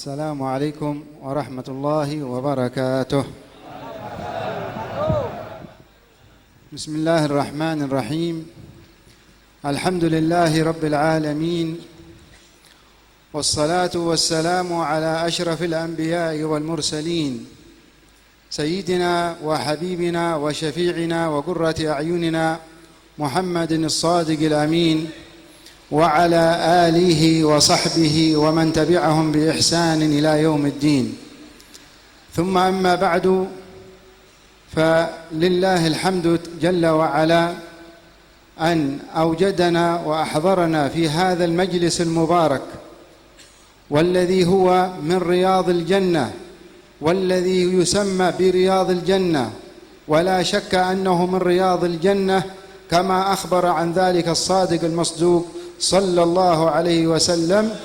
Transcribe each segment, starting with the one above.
السلام عليكم ورحمة الله وبركاته. بسم الله الرحمن الرحيم. الحمد لله رب العالمين، والصلاة والسلام على أشرف الأنبياء والمرسلين، سيدنا وحبيبنا وشفيعنا وقرة أعيننا محمد الصادق الأمين، وعلى آله وصحبه ومن تبعهم بإحسان إلى يوم الدين. ثم أما بعد، فلله الحمد جل وعلا أن أوجدنا وأحضرنا في هذا المجلس المبارك، والذي هو من رياض الجنة، والذي يسمى برياض الجنة، ولا شك أنه من رياض الجنة كما أخبر عن ذلك الصادق المصدوق صلى الله عليه وسلم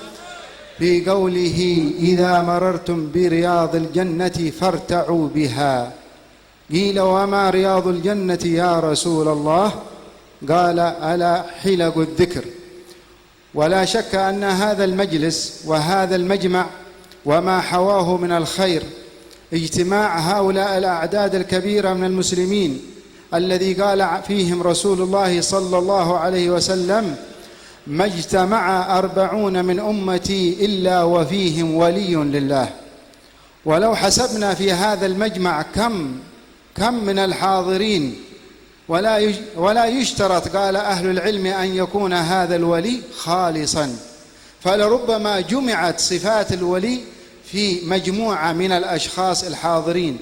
في قوله: إذا مررتم برياض الجنة فارتعوا بها. قيل: وما رياض الجنة يا رسول الله؟ قال: ألا حلق الذكر. ولا شك أن هذا المجلس وهذا المجمع وما حواه من الخير، اجتماع هؤلاء الأعداد الكبيرة من المسلمين الذي قال فيهم رسول الله صلى الله عليه وسلم: ما اجتمع 40 من أمتي إلا وفيهم ولي لله. ولو حسبنا في هذا المجمع كم من الحاضرين، ولا يشترط، قال أهل العلم، أن يكون هذا الولي خالصا، فلربما جمعت صفات الولي في مجموعة من الأشخاص الحاضرين.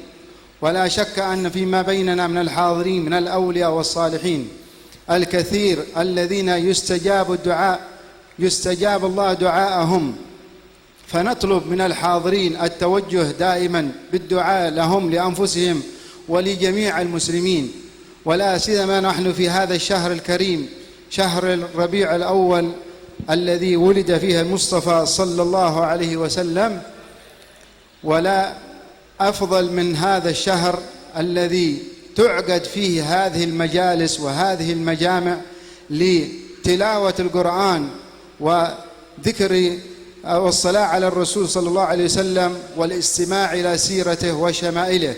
ولا شك أن فيما بيننا من الحاضرين من الأولياء والصالحين الكثير الذين يستجاب الله دعاءهم، فنطلب من الحاضرين التوجه دائما بالدعاء لهم، لأنفسهم ولجميع المسلمين، ولا سيما نحن في هذا الشهر الكريم، شهر الربيع الأول الذي ولد فيه المصطفى صلى الله عليه وسلم. ولا أفضل من هذا الشهر الذي تعقد فيه هذه المجالس وهذه المجامع لتلاوة القرآن وذكر والصلاة على الرسول صلى الله عليه وسلم والاستماع إلى سيرته وشمائله.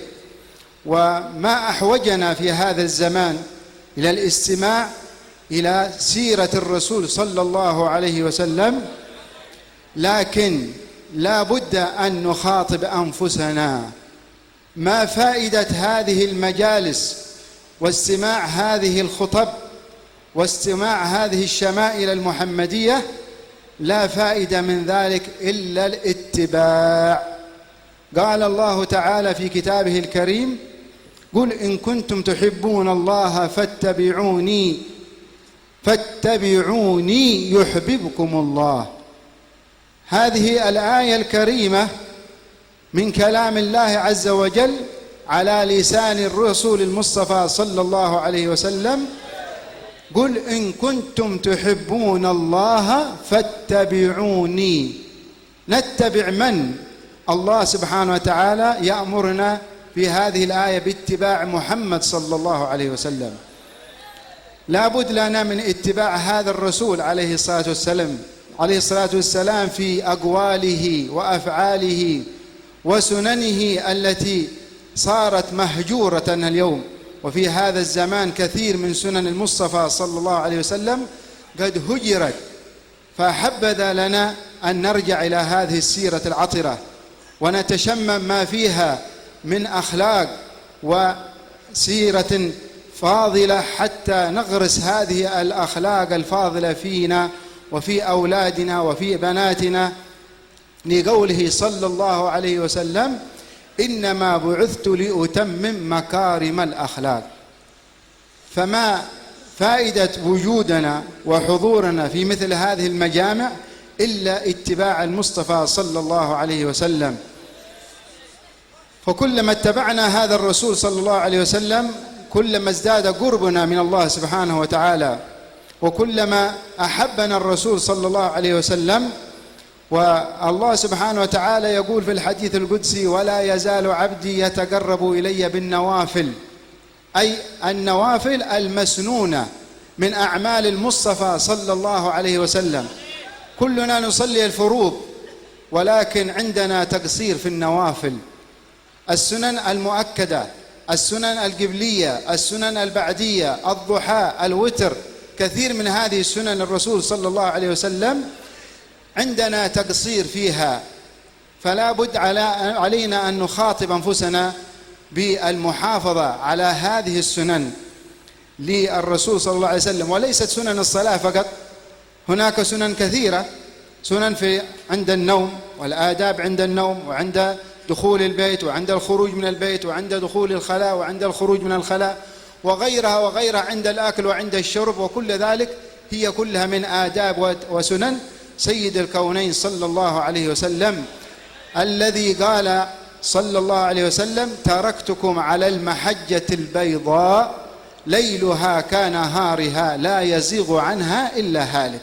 وما أحوجنا في هذا الزمان إلى الاستماع إلى سيرة الرسول صلى الله عليه وسلم، لكن لا بد أن نخاطب أنفسنا: ما فائدة هذه المجالس واستماع هذه الخطب واستماع هذه الشمائل المحمدية؟ لا فائدة من ذلك إلا الاتباع. قال الله تعالى في كتابه الكريم: قل إن كنتم تحبون الله فاتبعوني يحببكم الله. هذه الآية الكريمة من كلام الله عز وجل على لسان الرسول المصطفى صلى الله عليه وسلم: قل إن كنتم تحبون الله فاتبعوني. نتبع من؟ الله سبحانه وتعالى يأمرنا في هذه الآية باتباع محمد صلى الله عليه وسلم. لا بد لنا من اتباع هذا الرسول عليه الصلاة والسلام في أقواله وأفعاله وسننه التي صارت مهجورة اليوم. وفي هذا الزمان كثير من سنن المصطفى صلى الله عليه وسلم قد هجرت، فحبذا لنا أن نرجع إلى هذه السيرة العطرة ونتشمم ما فيها من أخلاق وسيرة فاضلة، حتى نغرس هذه الأخلاق الفاضلة فينا وفي أولادنا وفي بناتنا، لقوله صلى الله عليه وسلم: إنما بعثت لأتمم مكارم الأخلاق. فما فائدة وجودنا وحضورنا في مثل هذه المجامع إلا اتباع المصطفى صلى الله عليه وسلم. فكلما اتبعنا هذا الرسول صلى الله عليه وسلم كلما ازداد قربنا من الله سبحانه وتعالى، وكلما أحبنا الرسول صلى الله عليه وسلم. والله سبحانه وتعالى يقول في الحديث القدسي: ولا يزال عبدي يتقرب إلي بالنوافل، أي النوافل المسنونة من أعمال المصطفى صلى الله عليه وسلم. كلنا نصلي الفروض، ولكن عندنا تقصير في النوافل، السنن المؤكدة، السنن القبلية، السنن البعدية، الضحى، الوتر، كثير من هذه السنن الرسول صلى الله عليه وسلم عندنا تقصير فيها، فلا بد علينا أن نخاطب أنفسنا بالمحافظة على هذه السنن للرسول صلى الله عليه وسلم. وليست سنن الصلاة فقط، هناك سنن كثيرة، سنن عند النوم والآداب عند النوم، وعند دخول البيت، وعند الخروج من البيت، وعند دخول الخلاء، وعند الخروج من الخلاء، وغيرها وغيرها، عند الأكل وعند الشرب، وكل ذلك هي كلها من آداب وسنن سيد الكونين صلى الله عليه وسلم، الذي قال صلى الله عليه وسلم: تركتكم على المحجة البيضاء ليلها كنهارها لا يزيغ عنها إلا هالك.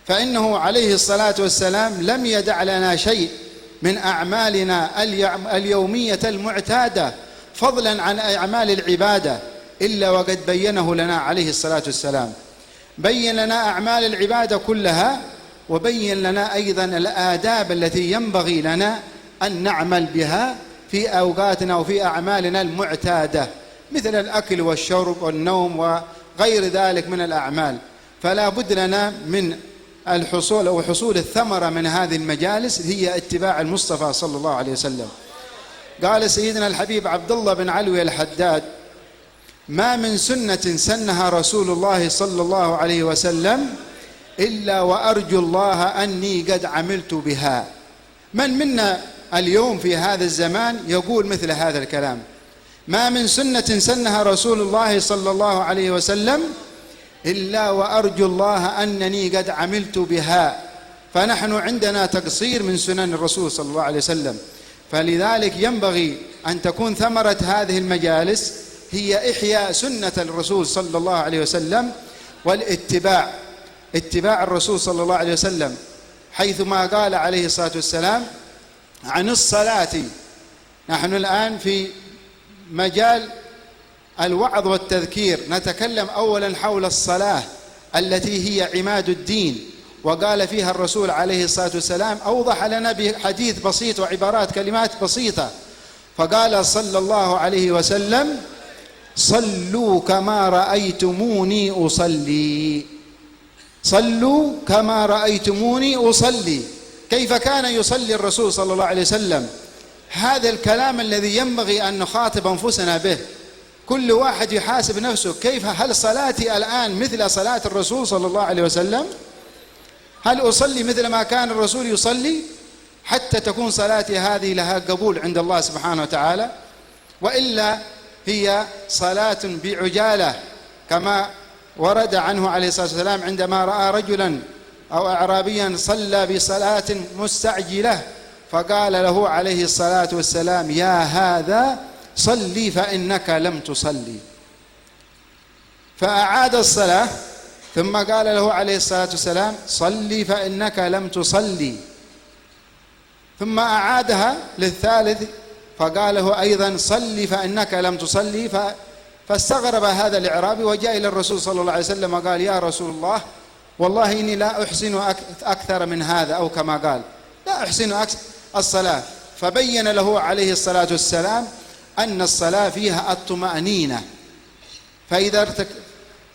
فإنه عليه الصلاة والسلام لم يدع لنا شيء من أعمالنا اليومية المعتادة فضلا عن أعمال العبادة إلا وقد بينه لنا عليه الصلاة والسلام. بين لنا أعمال العبادة كلها، وبين لنا أيضا الآداب التي ينبغي لنا أن نعمل بها في أوقاتنا وفي أعمالنا المعتادة، مثل الأكل والشرب والنوم وغير ذلك من الأعمال. فلا بد لنا من الحصول أو حصول الثمرة من هذه المجالس هي اتباع المصطفى صلى الله عليه وسلم. قال سيدنا الحبيب عبد الله بن علوي الحداد: ما من سنة سنها رسول الله صلى الله عليه وسلم إلا وأرجو الله أني قد عملت بها. من منا اليوم في هذا الزمان يقول مثل هذا الكلام؟ ما من سنة سنها رسول الله صلى الله عليه وسلم إلا وأرجو الله أنني قد عملت بها. فنحن عندنا تقصير من سنن الرسول صلى الله عليه وسلم، فلذلك ينبغي أن تكون ثمرة هذه المجالس هي إحياء سنة الرسول صلى الله عليه وسلم والاتباع، اتباع الرسول صلى الله عليه وسلم، حيثما قال عليه الصلاة والسلام عن الصلاة. نحن الآن في مجال الوعظ والتذكير، نتكلم أولا حول الصلاة التي هي عماد الدين، وقال فيها الرسول عليه الصلاة والسلام، أوضح لنا بحديث بسيط وعبارات كلمات بسيطة، فقال صلى الله عليه وسلم: صلوا كما رأيتموني أصلي. صلوا كما رأيتموني أصلي. كيف كان يصلي الرسول صلى الله عليه وسلم؟ هذا الكلام الذي ينبغي أن نخاطب أنفسنا به. كل واحد يحاسب نفسه، كيف هل صلاتي الآن مثل صلاة الرسول صلى الله عليه وسلم؟ هل أصلي مثل ما كان الرسول يصلي حتى تكون صلاتي هذه لها قبول عند الله سبحانه وتعالى؟ وإلا هي صلاة بعجالة، كما ورد عنه عليه الصلاة والسلام عندما رأى رجلا أو أعرابيا صلى بصلاة مستعجلة، فقال له عليه الصلاة والسلام: يا هذا صلي فإنك لم تصلي. فأعاد الصلاة، ثم قال له عليه الصلاة والسلام: صلي فإنك لم تصلي. ثم أعادها للثالث فقال له أيضا: صلي فإنك لم تصلي. فاستغرب هذا الإعرابي وجاء إلى الرسول صلى الله عليه وسلم وقال: يا رسول الله، والله إني لا أحسن أكثر من هذا، أو كما قال لا أحسن الصلاة. فبين له عليه الصلاة والسلام أن الصلاة فيها الطمأنينة،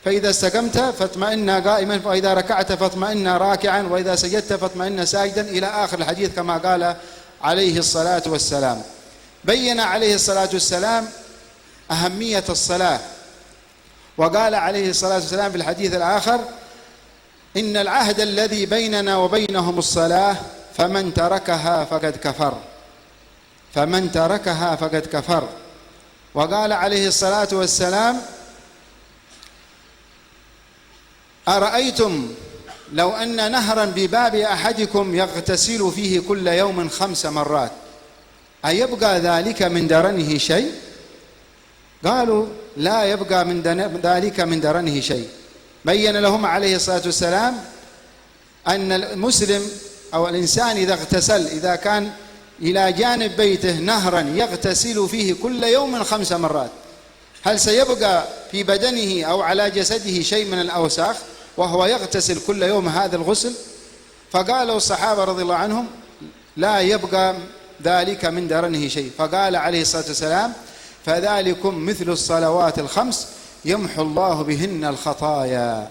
فإذا استقمت فاطمئن قائما، وإذا ركعت فاطمئن راكعا، وإذا سجدت فاطمئن ساجدا، إلى آخر الحديث كما قال عليه الصلاة والسلام. بين عليه الصلاة والسلام أهمية الصلاة، وقال عليه الصلاة والسلام في الحديث الآخر: إن العهد الذي بيننا وبينهم الصلاة، فمن تركها فقد كفر، فمن تركها فقد كفر. وقال عليه الصلاة والسلام: أرأيتم لو أن نهرا بباب أحدكم يغتسل فيه كل يوم 5 مرات، أيبقى ذلك من درنه شيء؟ قالوا: لا يبقى من ذلك من درنه شيء. بين لهم عليه الصلاة والسلام أن المسلم أو الإنسان إذا اغتسل، إذا كان إلى جانب بيته نهرا يغتسل فيه كل يوم 5 مرات، هل سيبقى في بدنه أو على جسده شيء من الأوساخ وهو يغتسل كل يوم هذا الغسل؟ فقالوا الصحابة رضي الله عنهم: لا يبقى ذلك من درنه شيء. فقال عليه الصلاة والسلام: فذلكم مثل الصلوات الخمس يمحو الله بهن الخطايا،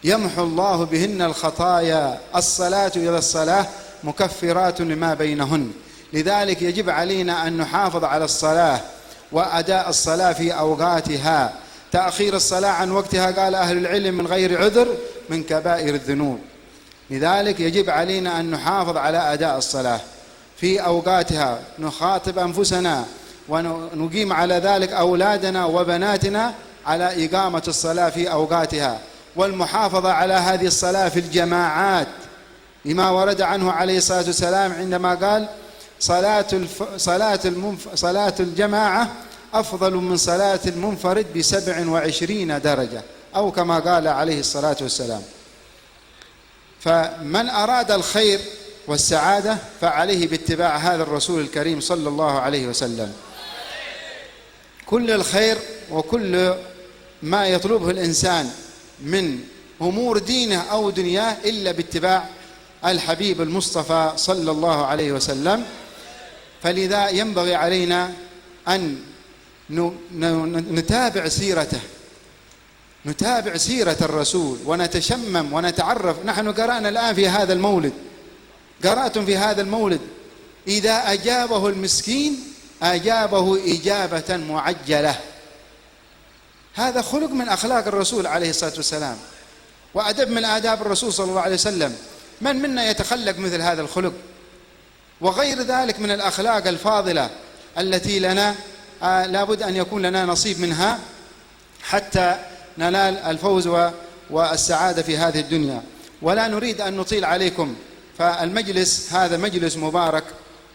يمحو الله بهن الخطايا. الصلاة إلى الصلاة مكفرات لما بينهن. لذلك يجب علينا أن نحافظ على الصلاة وأداء الصلاة في أوقاتها. تأخير الصلاة عن وقتها قال أهل العلم من غير عذر من كبائر الذنوب. لذلك يجب علينا أن نحافظ على أداء الصلاة في أوقاتها، نخاطب أنفسنا ونقيم على ذلك أولادنا وبناتنا على إقامة الصلاة في أوقاتها، والمحافظة على هذه الصلاة في الجماعات، لما ورد عنه عليه الصلاة والسلام عندما قال: صلاة الجماعة أفضل من صلاة المنفرد ب27 درجة، أو كما قال عليه الصلاة والسلام. فمن أراد الخير والسعادة فعليه باتباع هذا الرسول الكريم صلى الله عليه وسلم. كل الخير وكل ما يطلبه الإنسان من أمور دينه أو دنياه إلا باتباع الحبيب المصطفى صلى الله عليه وسلم. فلذا ينبغي علينا أن نتابع سيرته، نتابع سيرة الرسول ونتشمم ونتعرف. نحن قرأنا الآن في هذا المولد، قرأتم في هذا المولد: إذا أجابه المسكين أجابه إجابة معجلة. هذا خلق من أخلاق الرسول عليه الصلاة والسلام، وأدب من آداب الرسول صلى الله عليه وسلم. من منا يتخلق مثل هذا الخلق؟ وغير ذلك من الأخلاق الفاضلة التي لنا لابد أن يكون لنا نصيب منها حتى ننال الفوز والسعادة في هذه الدنيا. ولا نريد أن نطيل عليكم، فالمجلس هذا مجلس مبارك،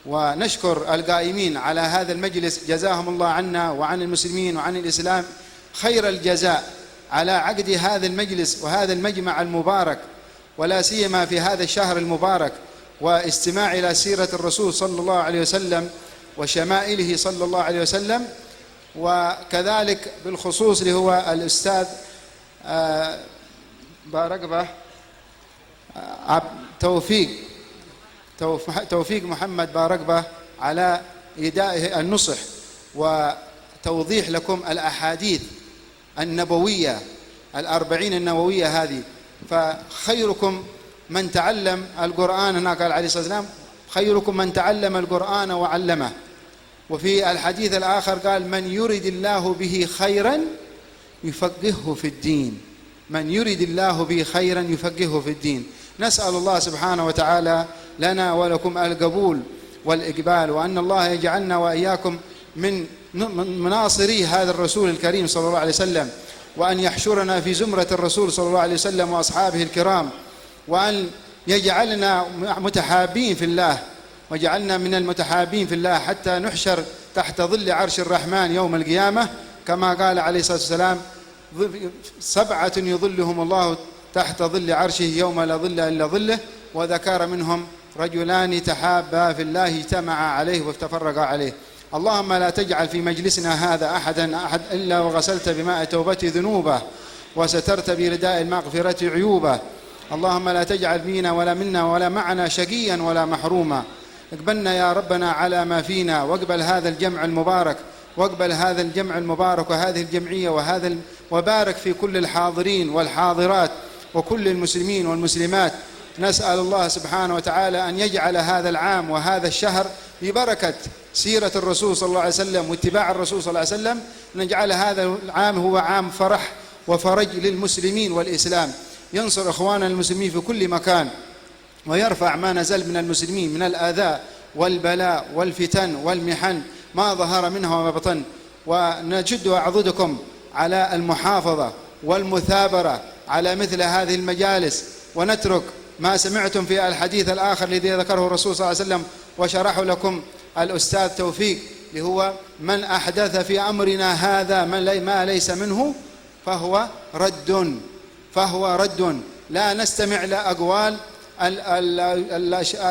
ونشكر القائمين على هذا المجلس، جزاهم الله عنا وعن المسلمين وعن الإسلام خير الجزاء على عقد هذا المجلس وهذا المجمع المبارك، ولا سيما في هذا الشهر المبارك، واستماع إلى سيرة الرسول صلى الله عليه وسلم وشمائله صلى الله عليه وسلم. وكذلك بالخصوص اللي هو الأستاذ بارقبة توفيق محمد بارقبة على إيدائه النصح وتوضيح لكم الأحاديث النبوية 40 النووية هذه. فخيركم من تعلم القرآن، هنا قال عليه الصلاة والسلام: خيركم من تعلم القرآن وعلمه. وفي الحديث الآخر قال: من يرد الله به خيرا يفقهه في الدين، من يرد الله به خيرا يفقهه في الدين. نسأل الله سبحانه وتعالى لنا ولكم القبول والإقبال، وأن الله يجعلنا وإياكم من مناصري هذا الرسول الكريم صلى الله عليه وسلم، وأن يحشرنا في زمرة الرسول صلى الله عليه وسلم وأصحابه الكرام، وأن يجعلنا متحابين في الله، وجعلنا من المتحابين في الله حتى نحشر تحت ظل عرش الرحمن يوم القيامة، كما قال عليه الصلاة والسلام: 7 يظلهم الله تحت ظل عرشه يوم لا ظل إلا ظله. وذكر منهم: رجلان تحابا في الله اجتمعا عليه وافترقا عليه. اللهم لا تجعل في مجلسنا هذا أحد إلا وغسلت بماء توبته ذنوبه، وسترت برداء المغفرة عيوبه. اللهم لا تجعل فينا ولا منا ولا معنا شقيا ولا محروما. اقبلنا يا ربنا على ما فينا، واقبل هذا الجمع المبارك، واقبل هذا الجمع المبارك وهذه الجمعية وبارك في كل الحاضرين والحاضرات وكل المسلمين والمسلمات. نسأل الله سبحانه وتعالى أن يجعل هذا العام وهذا الشهر ببركة سيرة الرسول صلى الله عليه وسلم واتباع الرسول صلى الله عليه وسلم، نجعل هذا العام هو عام فرح وفرج للمسلمين والإسلام، ينصر إخواننا المسلمين في كل مكان، ويرفع ما نزل من المسلمين من الآذى والبلاء والفتن والمحن ما ظهر منها وما بطن. ونجد أعضدكم على المحافظة والمثابرة على مثل هذه المجالس، ونترك ما سمعتم في الحديث الآخر الذي ذكره الرسول صلى الله عليه وسلم وشرح لكم الأستاذ توفيق، اللي هو: من أحدث في أمرنا هذا ما ليس منه فهو رد. لا نستمع لأقوال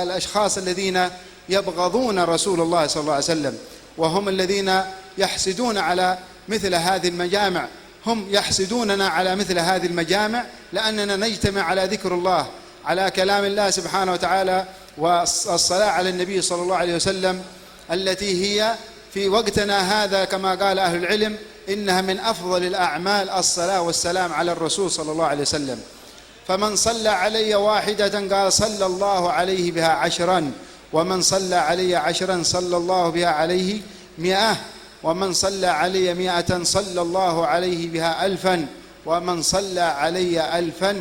الأشخاص الذين يبغضون رسول الله صلى الله عليه وسلم، وهم الذين يحسدون على مثل هذه المجامع. هم يحسدوننا على مثل هذه المجامع لأننا نجتمع على ذكر الله، على كلام الله سبحانه وتعالى، والصلاة على النبي صلى الله عليه وسلم التي هي في وقتنا هذا كما قال أهل العلم إنها من أفضل الأعمال الصلاة والسلام على الرسول صلى الله عليه وسلم. فمن صلى علي واحدة قال صلى الله عليه بها 10، ومن صلى علي 10 صلى الله بها عليه 100، ومن صلى علي 100 صلى الله عليه بها 1000، ومن صلى علي 1000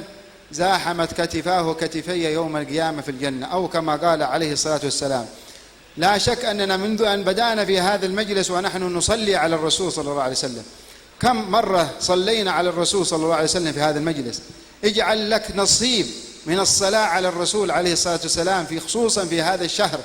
زاحمت كتفاه كتفي يوم القيامة في الجنة، أو كما قال عليه الصلاة والسلام. لا شك أننا منذ أن بدأنا في هذا المجلس ونحن نصلي على الرسول صلى الله عليه وسلم، كم مرة صلينا على الرسول صلى الله عليه وسلم في هذا المجلس. اجعل لك نصيب من الصلاة على الرسول عليه الصلاة والسلام خصوصا في هذا الشهر.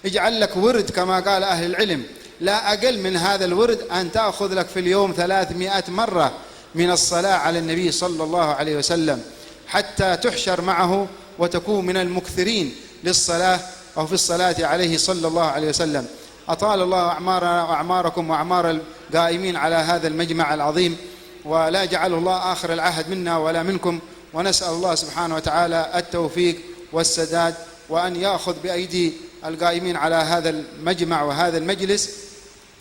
اجعل لك ورد كما قال أهل العلم، لا أقل من هذا الورد أن تأخذ لك في اليوم 300 مرة من الصلاة على النبي صلى الله عليه وسلم، حتى تحشر معه وتكون من المكثرين للصلاة أو في الصلاة عليه صلى الله عليه وسلم. أطال الله أعمارنا وأعماركم وأعمار القائمين على هذا المجمع العظيم، ولا يجعل الله آخر العهد منا ولا منكم، ونسأل الله سبحانه وتعالى التوفيق والسداد، وأن يأخذ بأيدي القائمين على هذا المجمع وهذا المجلس،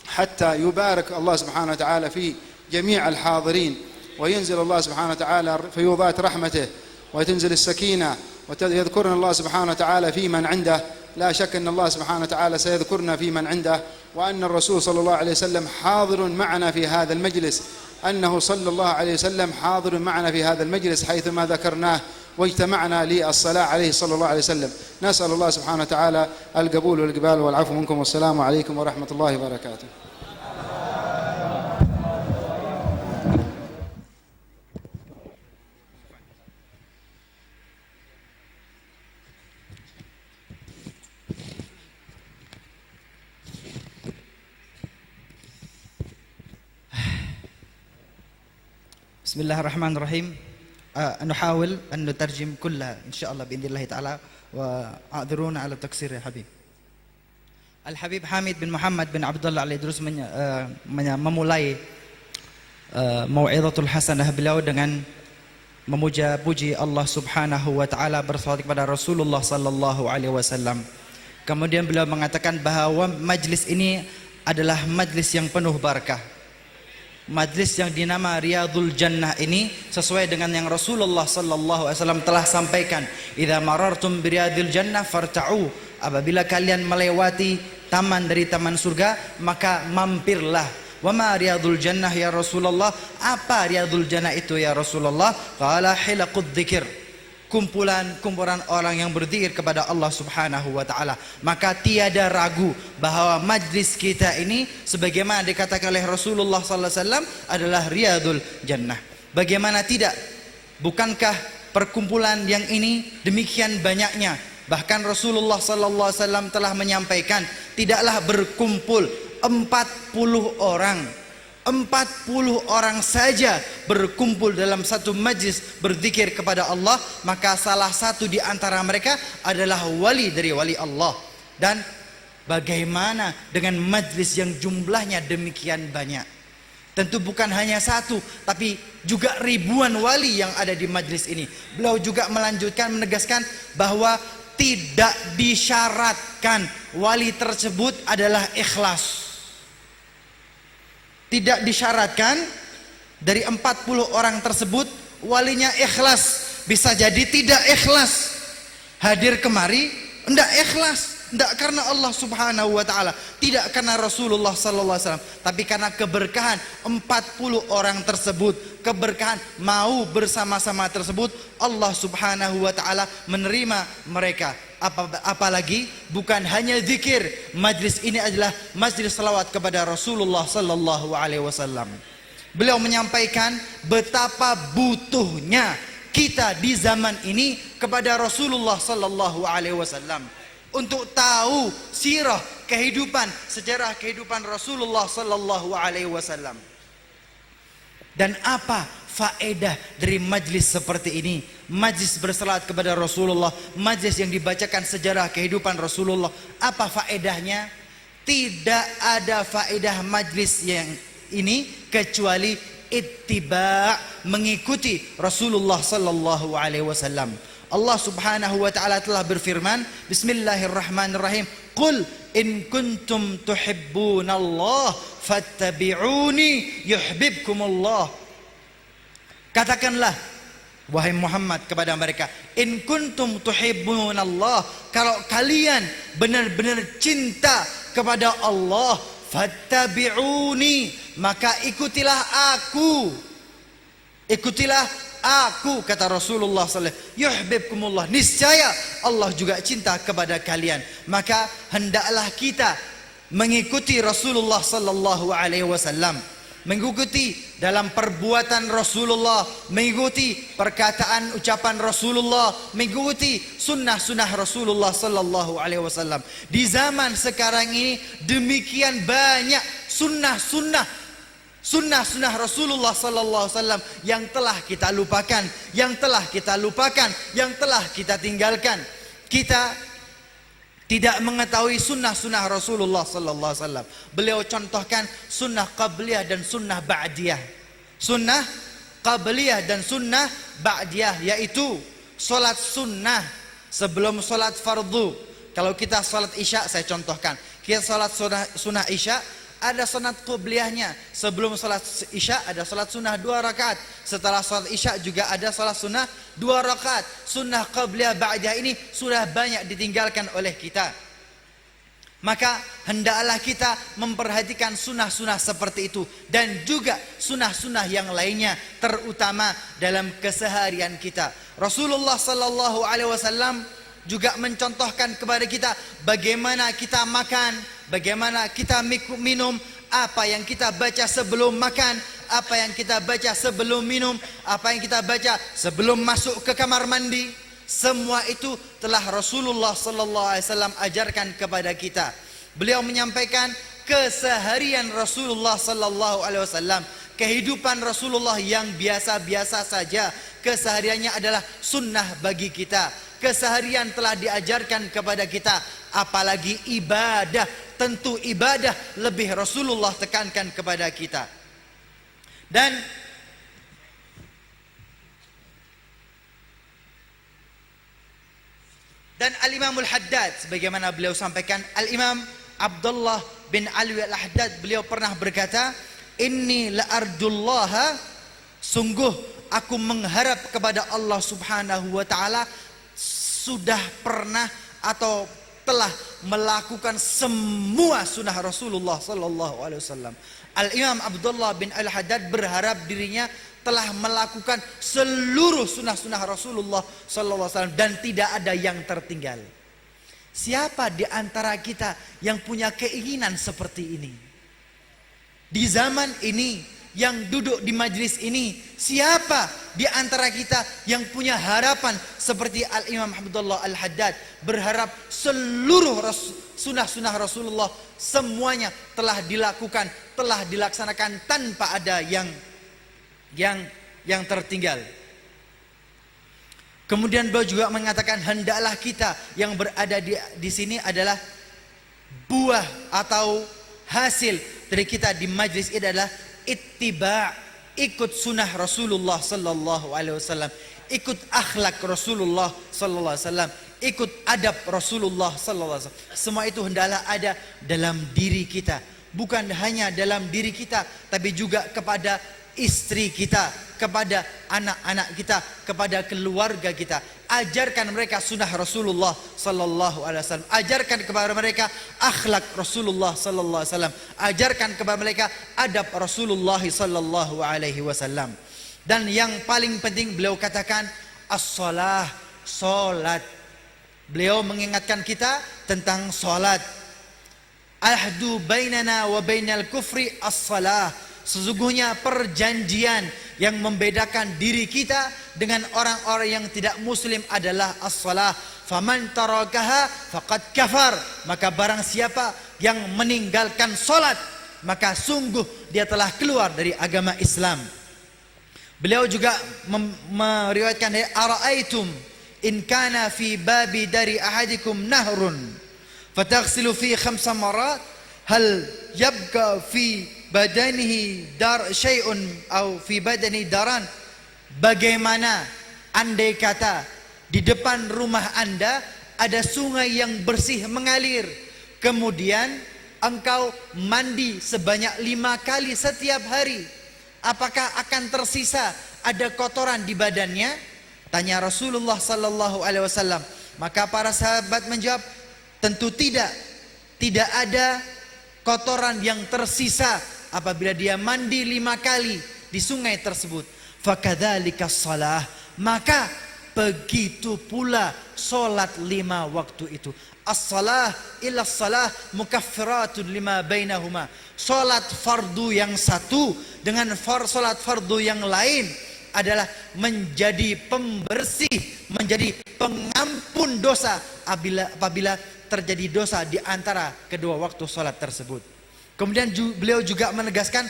حتى يبارك الله سبحانه وتعالى في جميع الحاضرين، وينزل الله سبحانه وتعالى فيوضات رحمته، وتنزل السكينة، ويذكرنا الله سبحانه وتعالى في من عنده. لا شك أن الله سبحانه وتعالى سيذكرنا في من عنده، وأن الرسول صلى الله عليه وسلم حاضر معنا في هذا المجلس، أنه صلى الله عليه وسلم حاضر معنا في هذا المجلس حيثما ذكرناه واجتمعنا للصلاة عليه صلى الله عليه وسلم. نسأل الله سبحانه وتعالى القبول والإقبال والعفو منكم، والسلام عليكم ورحمة الله وبركاته. بسم الله الرحمن الرحيم. نحاول أن نترجم كلها إن شاء الله بإذن الله تعالى، وأعذرونا على التقصير يا حبيب. Al-Habib Hamid bin Muhammad bin Abdullah Al-Idrus memulai Mau'izatul Hasanah beliau dengan memuja puji Allah Subhanahu wa taala, bersalawat kepada Rasulullah sallallahu alaihi wasallam. Kemudian beliau mengatakan bahwa majlis ini adalah majlis yang penuh barakah. Majlis yang dinama Riyadul Jannah ini sesuai dengan yang Rasulullah sallallahu alaihi wasallam telah sampaikan, "Idza marartum bi riyadil jannah farta'u." Apabila kalian melewati taman dari taman surga, maka mampirlah. Wa ma riyadul jannah ya Rasulullah? Apa riyadul jannah itu ya Rasulullah? Qala hilaqud dzikr. Kumpulan orang yang berzikir kepada Allah Subhanahu wa taala. Maka tiada ragu bahwa majlis kita ini sebagaimana dikatakan oleh Rasulullah sallallahu alaihi wasallam adalah riyadul jannah. Bagaimana tidak? Bukankah perkumpulan yang ini demikian banyaknya? Bahkan Rasulullah sallallahu alaihi wasallam telah menyampaikan, tidaklah berkumpul 40 orang. 40 orang saja berkumpul dalam satu majlis berzikir kepada Allah, maka salah satu di antara mereka adalah wali dari wali Allah. Dan bagaimana dengan majlis yang jumlahnya demikian banyak? Tentu bukan hanya satu, tapi juga ribuan wali yang ada di majlis ini. Beliau juga melanjutkan menegaskan bahwa tidak disyaratkan wali tersebut adalah ikhlas. Tidak disyaratkan dari 40 orang tersebut walinya ikhlas. Bisa jadi tidak ikhlas. Hadir kemari tidak ikhlas, tidak karena Allah Subhanahu wa taala, tidak karena Rasulullah sallallahu alaihi wasallam, tapi karena keberkahan 40 orang tersebut, keberkahan mau bersama-sama tersebut, Allah Subhanahu wa taala menerima mereka. Apalagi bukan hanya zikir, majlis ini adalah majlis salawat kepada Rasulullah sallallahu alaihi wasallam. Beliau menyampaikan betapa butuhnya kita di zaman ini kepada Rasulullah sallallahu alaihi wasallam untuk tahu sirah kehidupan, sejarah kehidupan Rasulullah sallallahu alaihi wasallam. Dan apa faedah dari majlis seperti ini? Majlis bersalawat kepada Rasulullah, majlis yang dibacakan sejarah kehidupan Rasulullah. Apa faedahnya? Tidak ada faedah majlis yang ini kecuali ittiba', mengikuti Rasulullah sallallahu alaihi wasallam. Allah Subhanahu wa taala telah berfirman, Bismillahirrahmanirrahim, Qul in kuntum tuhibbunallah fattabi'uni yuhibbukumullah. Katakanlah wahai Muhammad kepada mereka, in kuntum tuhibbunallah, kalau kalian benar-benar cinta kepada Allah, fattabi'uni, maka ikutilah aku. Ikutilah aku, kata Rasulullah sallallahu alaihi wasallam, yuhibbukumullah, niscaya Allah juga cinta kepada kalian. Maka hendaklah kita mengikuti Rasulullah sallallahu alaihi wasallam, mengikuti dalam perbuatan Rasulullah, mengikuti perkataan ucapan Rasulullah, mengikuti sunnah-sunnah Rasulullah sallallahu alaihi wasallam. Di zaman sekarang ini demikian banyak sunnah-sunnah Rasulullah sallallahu alaihi wasallam yang telah kita lupakan, yang telah kita tinggalkan. Kita tidak mengetahui sunnah-sunnah Rasulullah sallallahu alaihi wasallam. Beliau contohkan sunnah qabliyah dan sunnah ba'diyah. Sunnah qabliyah dan sunnah ba'diyah, yaitu solat sunnah sebelum solat fardu. Kalau kita solat isya, saya contohkan, kita solat sunnah isya, ada sunat qabliyahnya. Sebelum salat isya ada salat sunnah 2 rakaat. Setelah salat isya juga ada salat sunnah 2 rakaat. Sunnah qabliyah ba'diyah ini sudah banyak ditinggalkan oleh kita. Maka hendaklah kita memperhatikan sunnah-sunnah seperti itu, dan juga sunnah-sunnah yang lainnya, terutama dalam keseharian kita. Rasulullah sallallahu alaihi wasallam juga mencontohkan kepada kita bagaimana kita makan, bagaimana kita minum, apa yang kita baca sebelum makan, apa yang kita baca sebelum minum, apa yang kita baca sebelum masuk ke kamar mandi. Semua itu telah Rasulullah sallallahu alaihi wasallam ajarkan kepada kita. Beliau menyampaikan keseharian Rasulullah sallallahu alaihi wasallam, kehidupan Rasulullah yang biasa-biasa saja. Kesehariannya adalah sunnah bagi kita. Keseharian telah diajarkan kepada kita, apalagi ibadah. Tentu ibadah lebih Rasulullah tekankan kepada kita. Dan Al-Imamul Haddad, sebagaimana beliau sampaikan, Al-Imam Abdullah bin Ali Al-Haddad, beliau pernah berkata, Inni la'arjullaha, sungguh aku mengharap kepada Allah Subhanahu wa ta'ala, sudah pernah atau telah melakukan semua sunnah Rasulullah sallallahu alaihi wasallam. Al-Imam Abdullah bin Al-Haddad berharap dirinya telah melakukan seluruh sunnah-sunnah Rasulullah sallallahu alaihi wasallam dan tidak ada yang tertinggal. Siapa di antara kita yang punya keinginan seperti ini? Di zaman ini, yang duduk di majlis ini, siapa di antara kita yang punya harapan seperti Al-Imam Abdullah Al-Haddad, berharap seluruh sunnah-sunnah Rasulullah semuanya telah dilakukan, telah dilaksanakan tanpa ada yang tertinggal. Kemudian beliau juga mengatakan, hendaklah kita yang berada di sini adalah buah atau hasil dari kita di majlis ini adalah ittiba', ikut sunnah Rasulullah sallallahu alaihi wasallam, ikut akhlak Rasulullah sallallahu alaihi wasallam, ikut adab Rasulullah sallallahu alaihi wasallam. Semua itu hendaklah ada dalam diri kita, bukan hanya dalam diri kita, tapi juga kepada istri kita, kepada anak-anak kita, kepada keluarga kita. Ajarkan mereka sunnah Rasulullah sallallahu alaihi wasallam. Ajarkan kepada mereka akhlak Rasulullah sallallahu alaihi wasallam. Ajarkan kepada mereka adab Rasulullah sallallahu alaihi wasallam. Dan yang paling penting beliau katakan as-shalah, salat. Beliau mengingatkan kita tentang salat. Ahdu bainana wa bainal kufri as-salah. Sesungguhnya perjanjian yang membedakan diri kita dengan orang-orang yang tidak muslim adalah as-salah. Faman tarakaha faqad kafar. Maka barang siapa yang meninggalkan salat, maka sungguh dia telah keluar dari agama Islam. Beliau juga meriwayatkan dari ara'aitum in kana fi babi dari ahadikum nahrun fataghsilu fi 5 marat hal yabqa fi badanihi dar syai'un au fi badani daran. Bagaimana andai kata Di depan rumah Anda ada sungai yang bersih mengalir. Kemudian engkau mandi sebanyak 5 kali setiap hari. Apakah akan tersisa ada kotoran di badannya? Tanya Rasulullah sallallahu alaihi wasallam. Maka para sahabat menjawab, tentu tidak. Tidak ada kotoran yang tersisa apabila dia mandi 5 kali di sungai tersebut. Fakadzalika shalah, maka begitu pula solat 5 waktu itu. As-salah illa salah mukaffiratun lima bainahuma. Solat fardu yang satu dengan solat fardu yang lain adalah menjadi pembersih, menjadi pengampun dosa apabila terjadi dosa di antara kedua waktu solat tersebut. Kemudian beliau juga menegaskan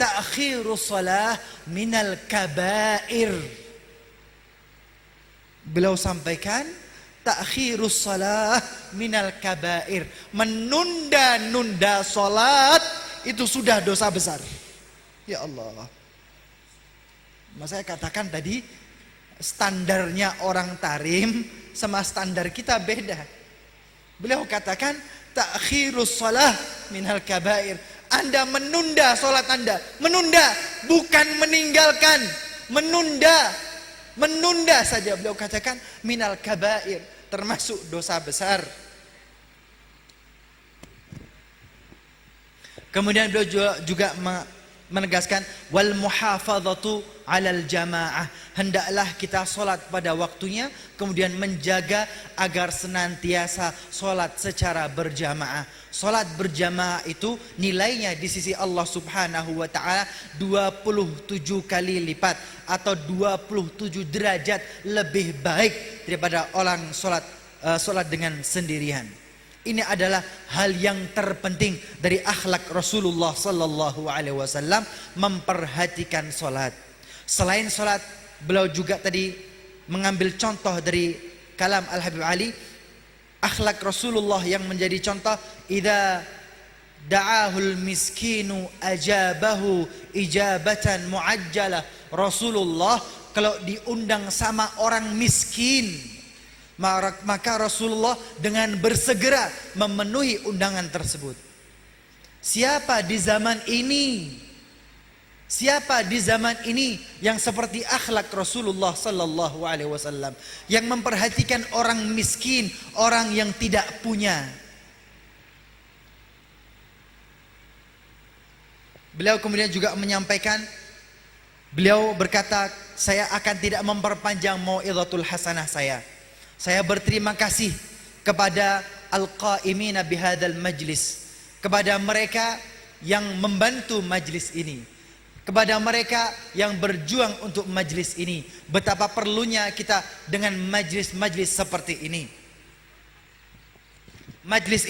ta'khirus salah minal kabair. Beliau sampaikan ta'khirus salah minal kabair. Menunda-nunda salat itu sudah dosa besar. Ya Allah. Saya katakan tadi standarnya orang tarim sama standar kita beda. Beliau katakan ta'khirus salah minal kabair. Anda menunda salat Anda, menunda bukan meninggalkan, menunda saja. Beliau katakan minal kabair, termasuk dosa besar. Kemudian beliau juga menegaskan wal muhafadzatu alal jamaah, hendaklah kita solat pada waktunya, kemudian menjaga agar senantiasa solat secara berjamaah. Solat berjamaah itu nilainya di sisi Allah Subhanahu wa taala 27 kali lipat atau 27 derajat lebih baik daripada orang solat dengan sendirian. Ini adalah hal yang terpenting dari akhlak Rasulullah sallallahu alaihi wasallam, memperhatikan salat. Selain salat, beliau juga tadi mengambil contoh dari kalam Al-Habib Ali, akhlak Rasulullah yang menjadi contoh, idza da'ahul miskinu ajabahu ijabatan muajjalah. Rasulullah kalau diundang sama orang miskin, maka Rasulullah dengan bersegera memenuhi undangan tersebut. Siapa di zaman ini? Siapa di zaman ini yang seperti akhlak Rasulullah sallallahu alaihi wasallam, yang memperhatikan orang miskin, orang yang tidak punya? Beliau kemudian juga menyampaikan, beliau berkata, saya akan tidak memperpanjang mau'izatul hasanah saya. Saya berterima kasih kepada al-qa'imina bihadzal majlis, kepada mereka yang membantu majlis ini, kepada mereka yang berjuang untuk majlis ini. Betapa perlunya kita dengan majlis-majlis seperti ini. Majlis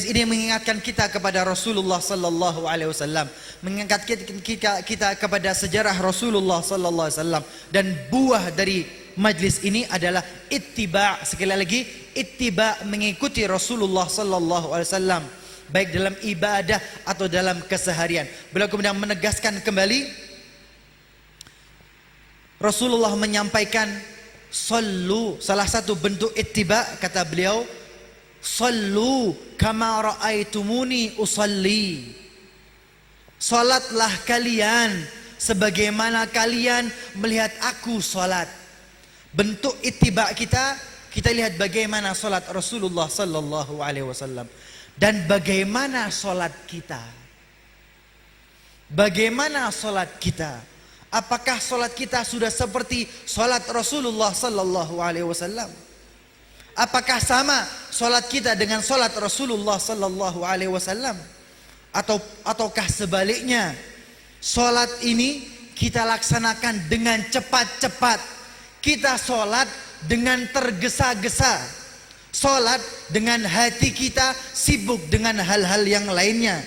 ini mengingatkan kita kepada Rasulullah sallallahu alaihi wasallam, mengingatkan kita kepada sejarah Rasulullah sallallahu alaihi wasallam, dan buah dari majlis ini adalah ittiba', sekali lagi ittiba', mengikuti Rasulullah sallallahu alaihi wasallam baik dalam ibadah atau dalam keseharian. Beliau kemudian menegaskan kembali, Rasulullah menyampaikan sallu, salah satu bentuk ittiba' kata beliau, sallu kama ra'aitumuni usalli. Salatlah kalian sebagaimana kalian melihat aku salat. Bentuk ittiba' kita lihat bagaimana salat Rasulullah sallallahu alaihi wasallam, dan bagaimana salat kita. Bagaimana salat kita? Apakah salat kita sudah seperti salat Rasulullah sallallahu alaihi wasallam? Apakah sama solat kita dengan solat Rasulullah sallallahu alaihi wasallam? Ataukah sebaliknya, solat ini kita laksanakan dengan cepat-cepat, kita solat dengan tergesa-gesa, solat dengan hati kita sibuk dengan hal-hal yang lainnya.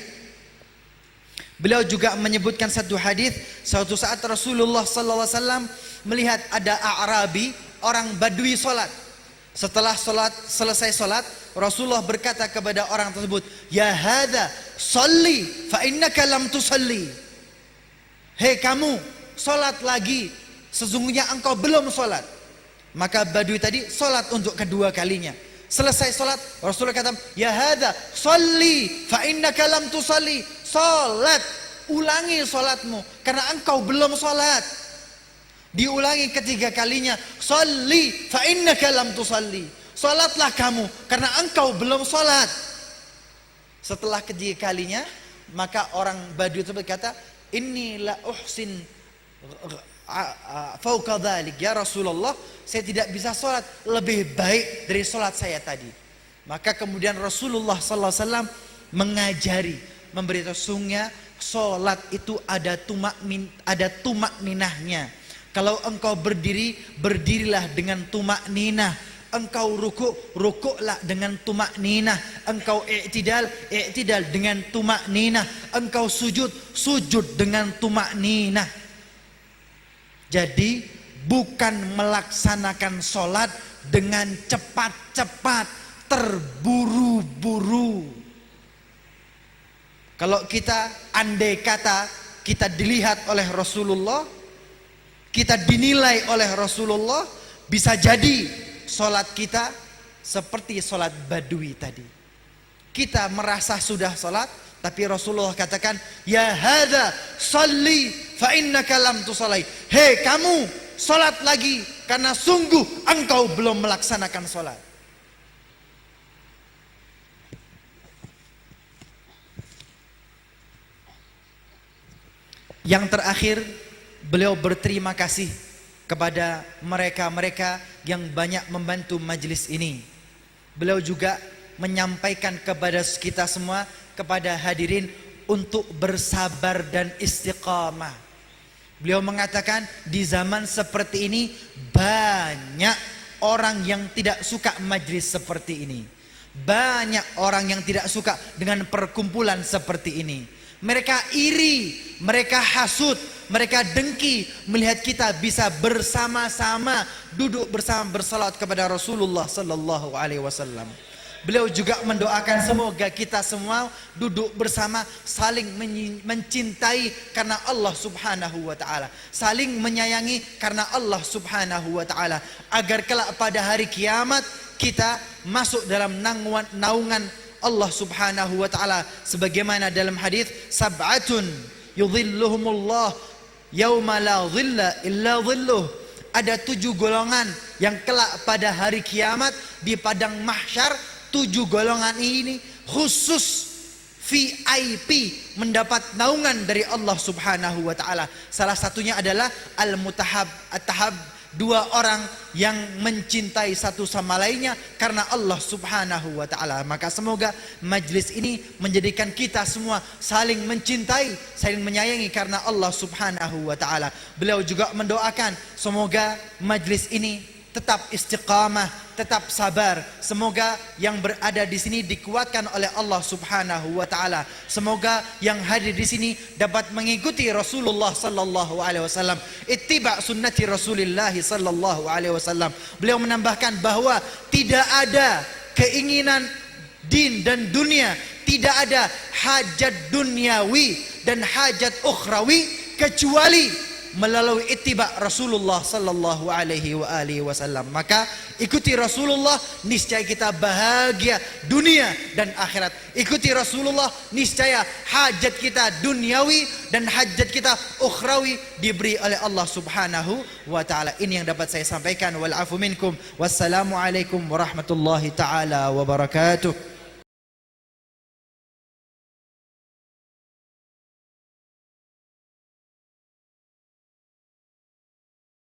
Beliau juga menyebutkan satu hadis, suatu saat Rasulullah sallallahu alaihi wasallam melihat ada A'rabi, orang Badui solat. Setelah selesai salat, Rasulullah berkata kepada orang tersebut, "Ya hadza, shalli fa innaka lam tusalli." Hei kamu, salat lagi, sesungguhnya engkau belum salat. Maka Badui tadi salat untuk kedua kalinya. Selesai salat, Rasulullah kata, "Ya hadza, shalli fa innaka lam tusalli." Salat, ulangi salatmu karena engkau belum salat. Diulangi ketiga kalinya, "Shalli fa innaka lam tusalli." Salatlah kamu karena engkau belum salat. Setelah ketiga kalinya, maka orang Badui tersebut berkata, "Inni la uhsin fauqa dzalik ya Rasulullah, saya tidak bisa salat lebih baik dari salat saya tadi." Maka kemudian Rasulullah sallallahu alaihi wasallam mengajari, memberitahu sungguhnya salat itu ada tumak ninahnya. Kalau engkau berdiri, berdirilah dengan tumak ninah. Engkau rukuk, rukuklah dengan tumak ninah. Engkau i'tidal, i'tidal dengan tumak ninah. Engkau sujud, sujud dengan tumak ninah. Jadi bukan melaksanakan sholat dengan cepat-cepat, terburu-buru. Kalau kita andai kata kita dilihat oleh Rasulullah, kita dinilai oleh Rasulullah, bisa jadi sholat kita seperti sholat Badui tadi. Kita merasa sudah sholat, tapi Rasulullah katakan, "Ya hadza, shalli fa innaka lam tusalli." Hei kamu, sholat lagi karena sungguh engkau belum melaksanakan sholat. Yang terakhir, beliau berterima kasih kepada mereka-mereka yang banyak membantu majelis ini. Beliau juga menyampaikan kepada kita semua, kepada hadirin, untuk bersabar dan istiqamah. Beliau mengatakan di zaman seperti ini banyak orang yang tidak suka majelis seperti ini. Banyak orang yang tidak suka dengan perkumpulan seperti ini. Mereka iri, mereka hasud, mereka dengki melihat kita bisa bersama-sama duduk bersama bersalawat kepada Rasulullah sallallahu alaihi wasallam. Beliau juga mendoakan semoga kita semua duduk bersama saling mencintai karena Allah Subhanahu wa taala, saling menyayangi karena Allah Subhanahu wa taala, agar kelak pada hari kiamat kita masuk dalam naungan Allah Subhanahu wa taala, sebagaimana dalam hadis, "Sab'atun yudhilluhumullah yauma la dhilla illa dhilluh." Ada 7 golongan yang kelak pada hari kiamat di padang mahsyar. 7 golongan ini khusus VIP mendapat naungan dari Allah Subhanahu wa taala. Salah satunya adalah al-mutahab, at-tahab, 2 orang yang mencintai satu sama lainnya karena Allah Subhanahu wa taala. Maka semoga majlis ini menjadikan kita semua saling mencintai, saling menyayangi karena Allah Subhanahu wa taala. Beliau juga mendoakan semoga majlis ini tetap istiqamah, tetap sabar. Semoga yang berada di sini dikuatkan oleh Allah Subhanahu wa taala. Semoga yang hadir di sini dapat mengikuti Rasulullah sallallahu alaihi wasallam, ittiba sunnati Rasulillah sallallahu alaihi wasallam. Beliau menambahkan bahwa tidak ada keinginan din dan dunia, tidak ada hajat duniawi dan hajat ukhrawi kecuali melalui ittiba Rasulullah sallallahu alaihi wasallam. Maka ikuti Rasulullah, niscaya kita bahagia dunia dan akhirat. Ikuti Rasulullah, niscaya hajat kita duniawi dan hajat kita ukhrawi diberi oleh Allah Subhanahu wa taala. Ini yang dapat saya sampaikan. Wal afu minkum. Wassalamu alaikum warahmatullahi taala wabarakatuh.